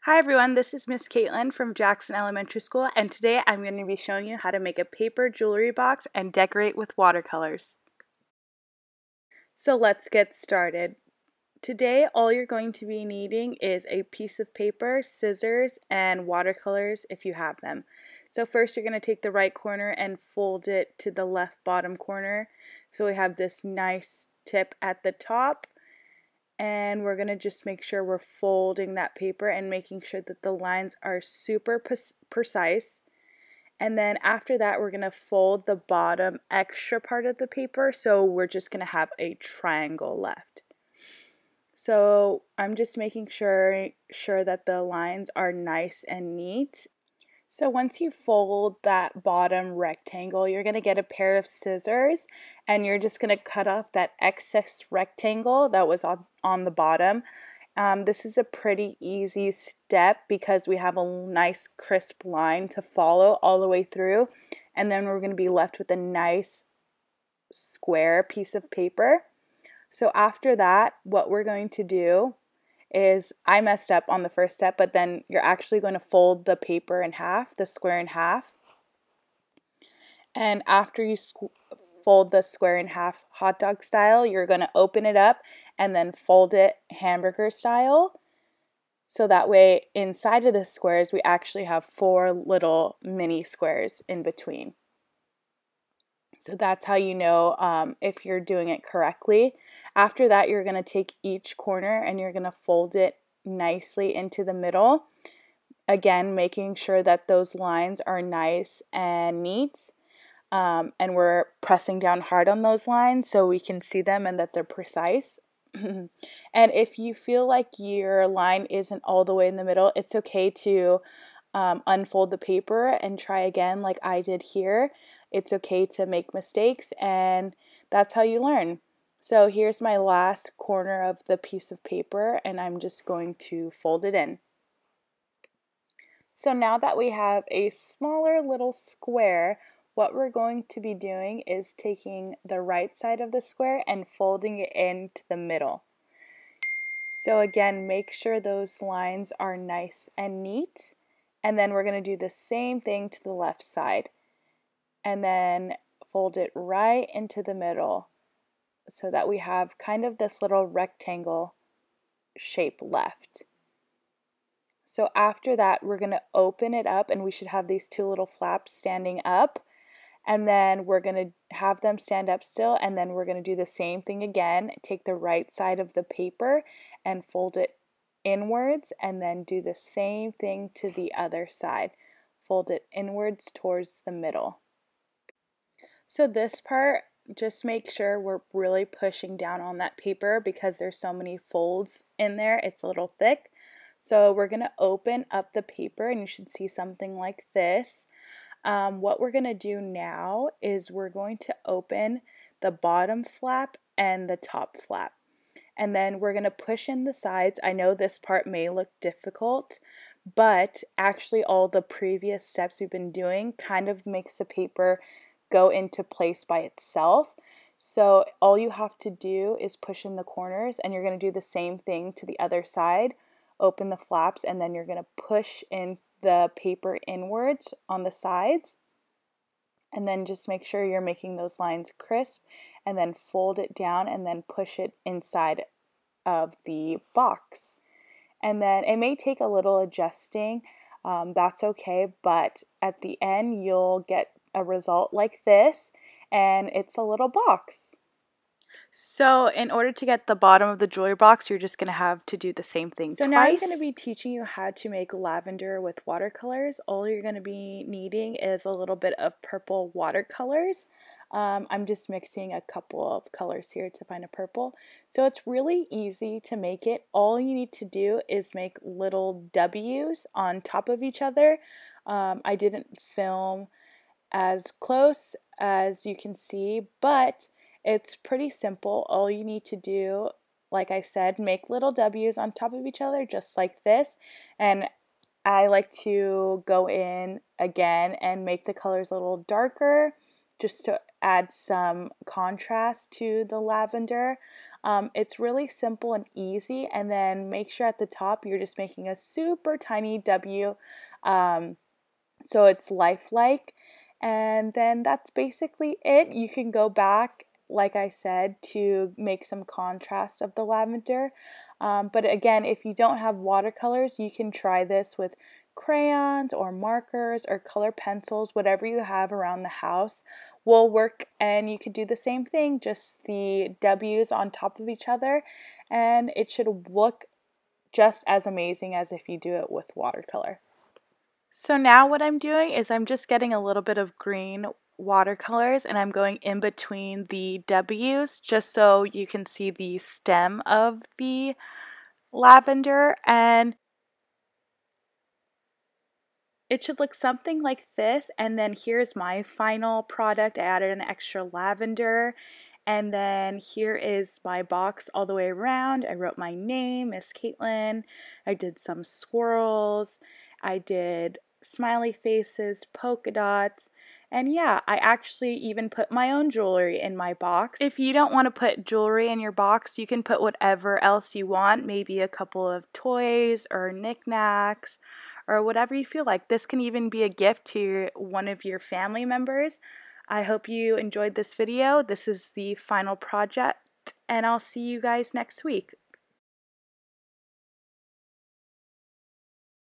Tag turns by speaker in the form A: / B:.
A: Hi everyone, this is Miss Kaitlyn from Jackson Elementary School, and today I'm going to be showing you how to make a paper jewelry box and decorate with watercolors. So let's get started. Today all you're going to be needing is a piece of paper, scissors, and watercolors if you have them. So first you're going to take the right corner and fold it to the left bottom corner. So we have this nice tip at the top. And we're going to just make sure we're folding that paper and making sure that the lines are super precise. And then after that, we're going to fold the bottom extra part of the paper, so we're just going to have a triangle left. So I'm just making sure that the lines are nice and neat. So once you fold that bottom rectangle, you're going to get a pair of scissors and you're just going to cut off that excess rectangle that was on the bottom. This is a pretty easy step because we have a nice crisp line to follow all the way through, and then we're going to be left with a nice square piece of paper. So after that, what we're going to do is, I messed up on the first step, but then you're actually going to fold the paper in half, the square in half. And after you fold the square in half hot dog style, you're going to open it up and then fold it hamburger style. So that way inside of the squares we actually have 4 little mini squares in between. So that's how you know if you're doing it correctly. After that, you're going to take each corner and you're going to fold it nicely into the middle. Again, making sure that those lines are nice and neat. And we're pressing down hard on those lines so we can see them and that they're precise. And if you feel like your line isn't all the way in the middle, it's okay to unfold the paper and try again like I did here. It's okay to make mistakes, and that's how you learn. So here's my last corner of the piece of paper, and I'm just going to fold it in. So now that we have a smaller little square, what we're going to be doing is taking the right side of the square and folding it into the middle. So again, make sure those lines are nice and neat. And then we're going to do the same thing to the left side. And then fold it right into the middle so that we have kind of this little rectangle shape left. So after that, we're going to open it up and we should have these 2 little flaps standing up. And then we're going to have them stand up still, and then we're going to do the same thing again. Take the right side of the paper and fold it inwards, and then do the same thing to the other side. Fold it inwards towards the middle. So this part, just make sure we're really pushing down on that paper because there's so many folds in there. It's a little thick. So we're going to open up the paper and you should see something like this. What we're going to do now is we're going to open the bottom flap and the top flap. And then we're going to push in the sides. I know this part may look difficult, but actually all the previous steps we've been doing kind of makes the paper go into place by itself. So all you have to do is push in the corners, and you're going to do the same thing to the other side. Open the flaps, and then you're going to push in the paper inwards on the sides. And then just make sure you're making those lines crisp, and then fold it down and then push it inside of the box. And then it may take a little adjusting, that's okay, but at the end you'll get a result like this, and it's a little box. So in order to get the bottom of the jewelry box, you're just going to have to do the same thing twice. Now I'm going to be teaching you how to make lavender with watercolors. All you're going to be needing is a little bit of purple watercolors. I'm just mixing a couple of colors here to find a purple. So it's really easy to make it. All you need to do is make little W's on top of each other. I didn't film as close as you can see, but it's pretty simple. All you need to do, like I said, make little W's on top of each other just like this. And I like to go in again and make the colors a little darker just to add some contrast to the lavender. It's really simple and easy, and then make sure at the top you're just making a super tiny W, so it's lifelike, and then that's basically it. You can go back, like I said, to make some contrast of the lavender, but again, if you don't have watercolors, you can try this with crayons or markers or color pencils. Whatever you have around the house will work, and you could do the same thing, just the W's on top of each other, and it should look just as amazing as if you do it with watercolor. So now what I'm doing is I'm just getting a little bit of green watercolors and I'm going in between the W's just so you can see the stem of the lavender, and it should look something like this. And then here's my final product. I added an extra lavender, and then here is my box all the way around. I wrote my name, Miss Kaitlyn. I did some swirls. I did smiley faces, polka dots, and yeah, I actually even put my own jewelry in my box. If you don't want to put jewelry in your box, you can put whatever else you want, maybe a couple of toys or knickknacks or whatever you feel like. This can even be a gift to one of your family members. I hope you enjoyed this video. This is the final project, and I'll see you guys next week.